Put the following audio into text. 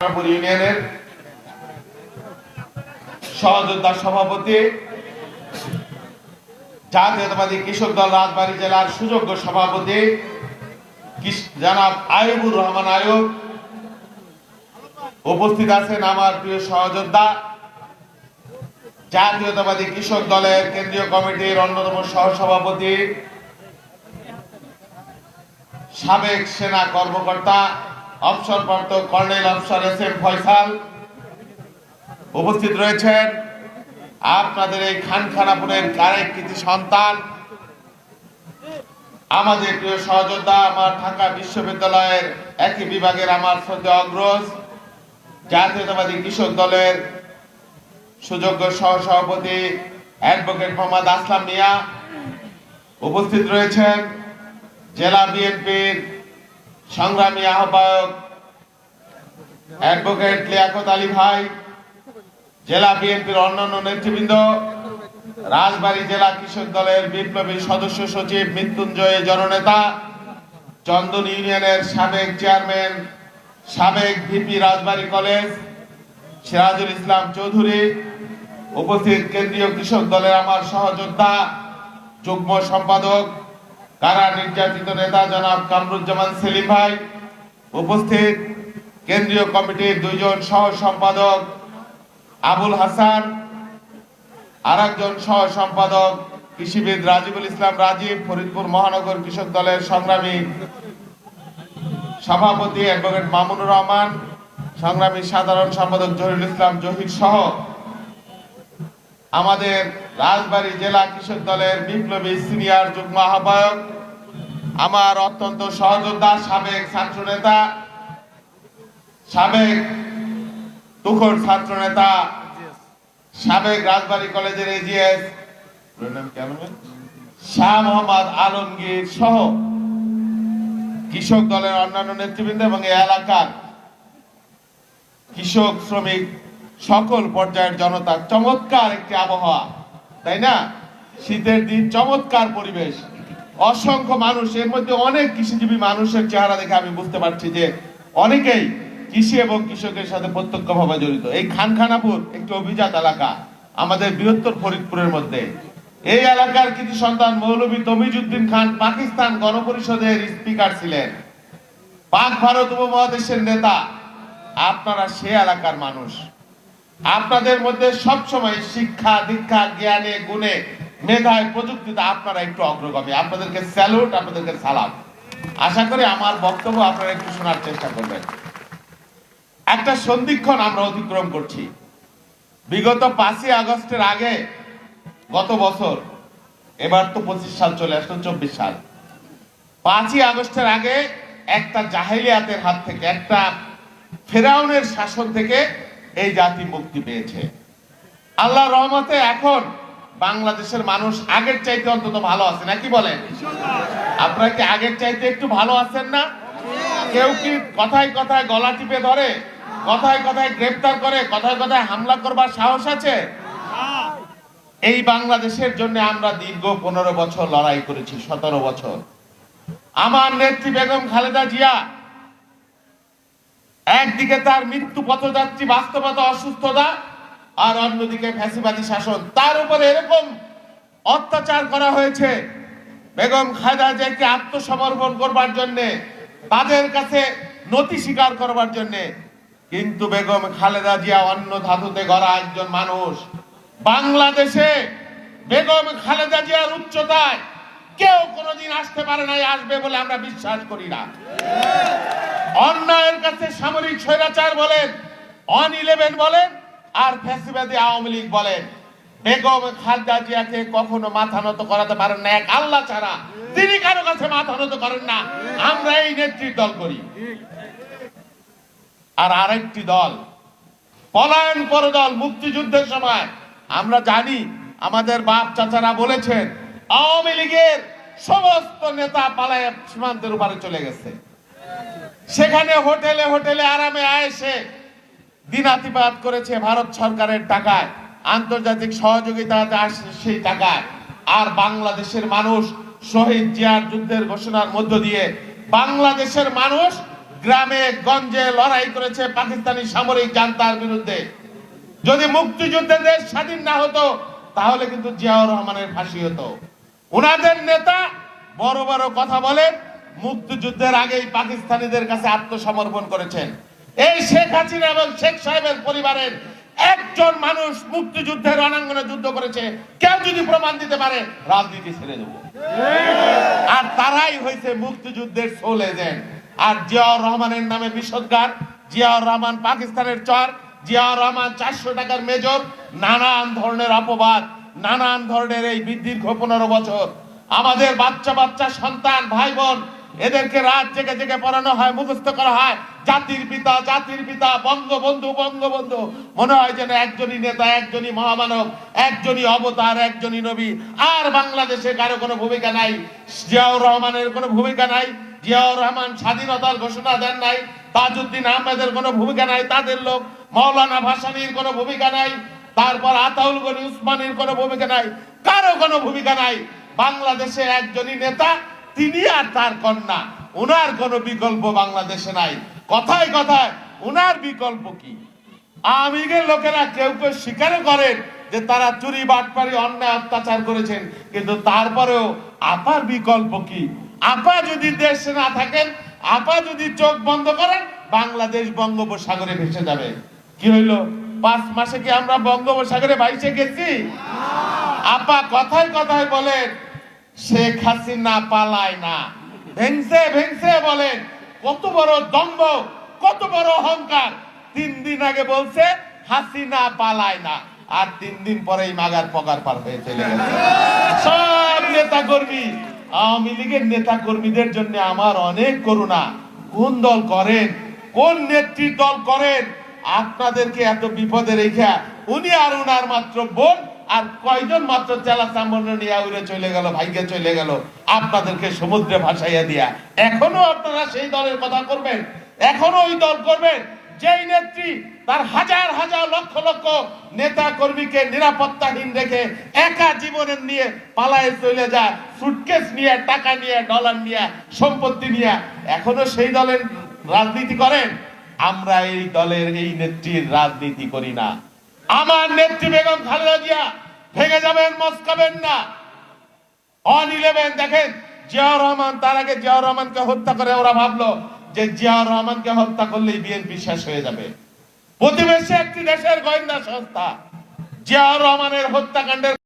ইউনিয়নের সহযোদ্ধা সভাপতি, জাতীয়তাবাদী কৃষক দল রাজবাড়ী জেলার সুযোগ্য সভাপতি জনাব আইয়ুবুর রহমান আইয়ুব, উপস্থিত আছেন আমার প্রিয় সহযোদ্ধা জাতীয়তাবাদী কৃষক দলের কেন্দ্রীয় কমিটির অন্যতম সহসভাপতি, সাবেক সেনা কর্মকর্তা অবসরপ্রাপ্ত কর্নেল অফিসার এস.এম. ফয়সাল, উপস্থিত রয়েছেন আপনাদের এই খানখানাপুরের আরেক কৃতি সন্তান, আমাদের প্রিয় সহযোদ্ধা, আমার ঢাকা বিশ্ববিদ্যালয়ের একই বিভাগের আমার শ্রদ্ধেয় অগ্রজ জাতীয়তাবাদী কৃষক দলের সুযোগ্য সহসভাপতি অ্যাডভোকেট মোহাম্মদ আসলাম মিয়া, উপস্থিত রয়েছেন জেলা বিএনপির সংগ্রামী আহ্বায়ক অ্যাডভোকেট লিয়াকত আলী ভাই, জেলা বিএনপির অন্যান্য নেতৃবৃন্দ, রাজবাড়ী জেলা কৃষক দলের বিপ্লবী সদস্য সচিব মৃত্যুঞ্জয় জননেতা, চন্দন ইউনিয়নের সাবেক চেয়ারম্যান, সাবেক ভিপি রাজবাড়ী কলেজ সিরাজুল ইসলাম চৌধুরী, উপস্থিত কেন্দ্রীয় কৃষক দলের আমার সহযোদ্ধা যুগ্ম সম্পাদক কারা নির্যাতিত নেতা জনাব কামরুজ্জামান সেলিম ভাই, উপস্থিত কেন্দ্রীয় কমিটির দুইজন সহ সম্পাদক আবুল হাসান, আর একজন সহ সম্পাদক কৃষিবিদ রাজিবুল ইসলাম রাজীব, ফরিদপুর মহানগর কৃষক দলের সংগ্রামী সভাপতি অ্যাডভোকেট মামুনুর রহমান, সংগ্রামী সাধারণ সম্পাদক জহিরুল ইসলাম জহির সহ আমাদের রাজবাড়ী জেলা কৃষক দলের বিপ্লবী সিনিয়র যুগ্ম আহ্বায়ক, আমার অত্যন্ত সহযোদ্ধা সাবেক ছাত্র নেতা, সাবেক তুখোর ছাত্র নেতা, সাবেক রাজবাড়ী কলেজের এজিএস শাহ মোহাম্মদ আলমগীর সহ কৃষক দলের অন্যান্য নেতৃবৃন্দ এবং এই এলাকার কৃষক শ্রমিক সকল পর্যায়ের জনতা, চমৎকার একটি আবহাওয়া, তাই না? শীতের দিন, চমৎকার পরিবেশ, অসংখ্য মানুষ, এর মধ্যে অনেক কৃষিজীবী মানুষের চেহারা দেখে আমি বুঝতে পারছি যে অনেকেই কৃষি এবং কৃষকের সাথে প্রত্যক্ষভাবে জড়িত। এই খানখানাপুর একটি অভিজাত এলাকা আমাদের বৃহত্তর ফরিদপুরের মধ্যে। এই এলাকার কৃতি সন্তান মৌলভী তমিজউদ্দিন খান পাকিস্তান গণপরিষদের স্পিকার ছিলেন, পাক ভারত উপমহাদেশের নেতা। আপনারা সে এলাকার মানুষ, আপনাদের মধ্যে সবসময় শিক্ষা দীক্ষা জ্ঞানে গুণে মেধায় প্রযুক্তিতে আপনারা একটু অগ্রগামী। আপনাদেরকে স্যালুট, আপনাদেরকে সালাম। আশা করি আমার বক্তব্য আপনারা একটু শোনার চেষ্টা করবেন। একটা সন্ধিক্ষণ আমরা অতিক্রম করছি। বিগত 5ই আগস্টের আগে, গত বছর, এবার তো 25 সাল চলে আসলো, 24 সাল, 5ই আগস্টের আগে একটা জাহেলিয়াতের হাত থেকে, একটা ফেরাউনের শাসন থেকে এই জাতি মুক্তি পেয়েছে। আল্লাহর রহমতে এখন বাংলাদেশের মানুষ আগের চাইতে অন্তত ভালো আছে, নাকি বলেন? আপনারা কি আগের চাইতে একটু ভালো আছেন না? কেউ কি কথায় কথায় গলা টিপে ধরে, কথায় কথায় গ্রেফতার করে, কথায় কথায় হামলা করবার সাহস আছে? এই বাংলাদেশের জন্য আমরা দীর্ঘ 15 বছর লড়াই করেছি, 17 বছর। আমার নেত্রী বেগম খালেদা জিয়া একদিকে তার মৃত্যু পথযাত্রী বাস্তবতা, অসুস্থতা, আর অন্যদিকে ফ্যাসিবাদী শাসন, তার উপরে এরকম অত্যাচার করা হয়েছে। বেগম খালেদা জিয়াকে আত্মসমর্পণ করবার জন্য, তাদের কাছে নতি স্বীকার করবার জন্য, কিন্তু বেগম খালেদা জিয়া অন্য ধাতুতে গড়া একজন মানুষ। বাংলাদেশে বেগম খালেদা জিয়ার উচ্চতায় কেউ কোনোদিন আসতে পারে নাই, আসবে বলে আমরা বিশ্বাস করি না। অন্যায়ের কাছে সামরিক স্বৈরাচার বলেন, অন-11 বলেন, আর ফ্যাসিবাদী আওয়ামী লীগ বলেন, বেগম খালেদা জিয়াকে কখনো মাথা নত করাতে পারেন না এক আল্লাহ ছাড়া। তিনি কারো কাছে মাথা নত করেন না। আমরা এই নেত্রীর দল করি। আর আরেকটি দল, পলায়ন পরদল, মুক্তিযুদ্ধের সময় আমরা জানি, আমাদের বাপ চাচারা বলেছেন, আওয়ামী লীগের সমস্ত নেতা পালায় সীমান্তের উপরে চলে গেছে। সেখানে হোটেলে হোটেলে আরামে আয়েসে দিনাতিপাত করেছে ভারত সরকারের টাকায়, আন্তর্জাতিক সহযোগিতাতে আসছে সেই টাকায়। আর বাংলাদেশের মানুষ শহীদ জিয়ার যুদ্ধের ঘোষণার মধ্য দিয়ে বাংলাদেশের মানুষ গ্রামে গঞ্জে লড়াই করেছে পাকিস্তানি সামরিক জান্তার বিরুদ্ধে। যদি মুক্তিযুদ্ধে দেশ স্বাধীন না হতো তাহলে কিন্তু জিয়াউর রহমানের ফাঁসি হতো। ওনাদের নেতা বড় বড় কথা বলেন, মুক্তিযুদ্ধের আগেই পাকিস্তানিদের কাছে আত্মসমর্পণ করেছেন। এই শেখ হাসিনা এবং শেখ সাহেবের পরিবারের একজন মানুষ মুক্তিযুদ্ধের রণাঙ্গনে যুদ্ধ করেছে, কেউ যদি প্রমাণ দিতে পারে রাজনীতি ছেড়ে দেব। আর তারাই হয়েছে মুক্তিযুদ্ধের সোল এজেন্ট। আর জিয়াউর রহমানের নামে বিষোদ্গার, জিয়াউর রহমান পাকিস্তানের চর, জিয়াউর রহমান 400 টাকার মেজর, নানান ধরনের অপবাদ, নানান ধরনের এই বৃদ্ধির 15 বছর আমাদের বাচ্চা বাচ্চা সন্তান ভাই বোন এদেরকে রাত জেগে জেগে পড়ানো হয়, মুখস্থ করা হয় জাতির পিতা বঙ্গবন্ধু বঙ্গবন্ধু। মনে হয় যেন একজনই নেতা, একজনই মহামানব, একজনই অবতার, একজনই নবী। আর বাংলাদেশে কারো কোনো ভূমিকা নাই, জিয়াউর রহমানের কোনো ভূমিকা নাই। জিয়াউর রহমান স্বাধীনতার ঘোষণা দেন নাই, তাজউদ্দিন আহমেদের কোনো ভূমিকা নাই, তাদের লোক মাওলানা ভাসানীর কোনো ভূমিকা নাই, তারপর আতাউল গনি উসমানীর কোনো ভূমিকা নাই, কারো কোনো ভূমিকা নাই। বাংলাদেশে একজনই নেতা, তিনি আর তার কন্যা, ওনার কোনো বিকল্প বাংলাদেশে নাই। কথায় কথায় ওনার বিকল্প কি? আওয়ামী লীগের লোকেরা কেউ কেউ স্বীকার করেন যে তারা চুরি বাটপারি অন্যায় অত্যাচার করেছেন, কিন্তু তারপরেও আপার বিকল্প কি? আপা যদি দেশে না থাকেন, আপা যদি চোখ বন্ধ করেন, বাংলাদেশ বঙ্গোপসাগরে ভেসে যাবে। কি হইল? 5 মাসে কি আমরা বঙ্গোপসাগরে ভাইসে গেছি? আপা কথায় কথায় বলেন শেখ হাসিনা পালায় না, ভেংসে ভেংসে বলেন। কত বড় দম্ভ, কত বড় অহংকার! 3 দিন আগে বলছে হাসিনা পালায় না, আর 3 দিন পরেই মাগার পগার পার হয়ে চলে গেছে। সব নেতা কর্মী, আওয়ামী লীগের নেতা কর্মীদের জন্য আমার অনেক করুণা। কোন দল করেন, কোন নেত্রীর দল করেন? আপনাদেরকে এত বিপদে রেখা উনি আর উনার মাত্র বোন আর কয়জন মাত্র চেলা চামড়া নিয়ে উড়ে চলে গেল, ভাইকে চলে গেল আপনাদেরকে সমুদ্রে ভাসাইয়া দিয়া। এখনো আপনারা সেই দলের কথা করবেন? এখনো ওই দল করবেন যেই নেত্রী তার হাজার হাজার লক্ষ লক্ষ নেতা কর্মীকে নিরাপত্তাহীন রেখে একা জীবনের নিয়ে পালায়ে চলে যায়, সুটকেস নিয়ে, টাকা নিয়ে, ডলার নিয়ে, সম্পত্তি নিয়ে? এখনো সেই দলের রাজনীতি করেন? আমরা এই দলের এই নেত্রীর রাজনীতি করি না। আমার নেত্রী বেগম খালেদা জিয়া ভেঙে যাবেন, মস্কাবেন না। অন 11 দেখেন, জিয়াউর রহমান, তার আগে জিয়াউর রহমানকে হত্যা করে ওরা ভাবলো যে জিয়াউর রহমানকে হত্যা করলেই বিএনপি শেষ হয়ে যাবে। প্রতিবেশী একটি দেশের গোয়েন্দা সংস্থা জিয়াউর রহমানের হত্যাকাণ্ডের